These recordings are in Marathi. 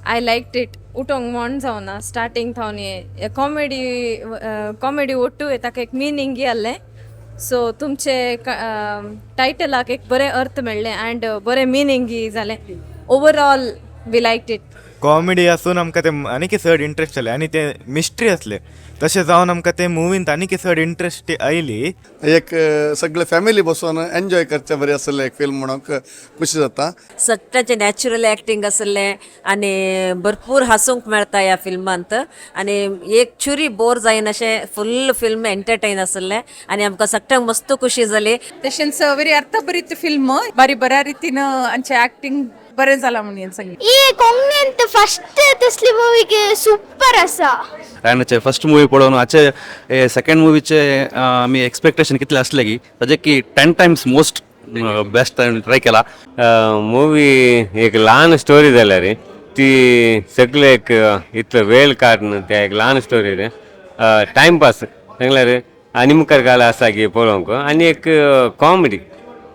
आय लायक्ड इट उठोंक मन जावना स्टार्टींग थावन हे कॉमेडी ओट्टू ताका एक मिनींग आसलें सो तुमचे टायटलाक एक बरें अर्थ मेळ्ळें अँड बरें मिनींग जालें ओवरऑल वी लायक्ड इट कॉमेडी आसून आमकां ते आनी चड इंट्रस्ट जालें आनी ते मिस्ट्री असले तशें जावन आमकां ते मुवींत आनी चड इंट्रस्ट आयली एक सगळे फॅमिली बसून एन्जॉय करचें बरें आसलें एक फिल्म म्हणून खुशी जाता सट्टाचे नॅचरल ॲक्टिंग आसलें आनी भरपूर हासूंक मेळटा ह्या फिल्मांत आनी एक चुरी बोर जायन अशें फुल्ल फिल्म एंटरटेन आसलें आनी आमकां सगळ्यांक मस्त खुशी जाली तशेंच वेरी अर्थभरीत फिल्म बारी बऱ्या रितीन आमचें ॲक्टिंग बरें जालां म्हणून सांगितलं ಈ ಕೊಂಗಂತ ಫಸ್ಟ್ तसली मूवी सुपर आसा रायनाचे फर्स्ट मूवी पळोवन हाचे सेकंड मूवीचे आमी एक्सपेक्टेशन कितले असले की ताजे की 10 टायम्स मोस्ट बेस्ट ट्राय केला मूवी एक ल्हान स्टोरी जाल्या रे ती सगळे एक इतलो वेळ काडून त्या एक ल्हान स्टोरी रे टायमपास सांगल्यार आनी मुखार घाल आसा की पळोवंक आनी एक कॉमेडी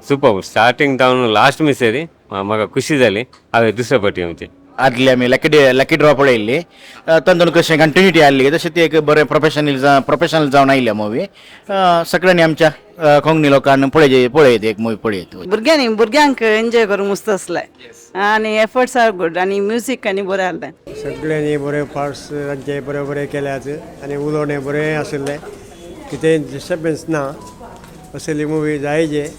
सुपर स्टार्टींग जावन लास्ट मिसेरी म्हाका खुशी जाली हांवें दुसरे फावटी आमचे आदले आमी लकी ड्रॉ पळयल्ली तातूंत कशें कंटिन्युटी आसली तशें ती एक बरें प्रोफेशनल जावन आयल्या मुवी सगळ्यांनी आमच्या कोंकणी लोकांनी पळयत एक मुवी पळयत भुरग्यांक एन्जॉय करूंक मस्त आसलें आनी एफर्ट्स आर गूड आनी म्युजीक आनी बरें आसलें सगळ्यांनी बरे पार्ट्स तांचे बरे बरे केल्यात आनी उलोवणें बरें आशिल्लें कितें डिस्टर्बन्स ना असली मुवी जायजे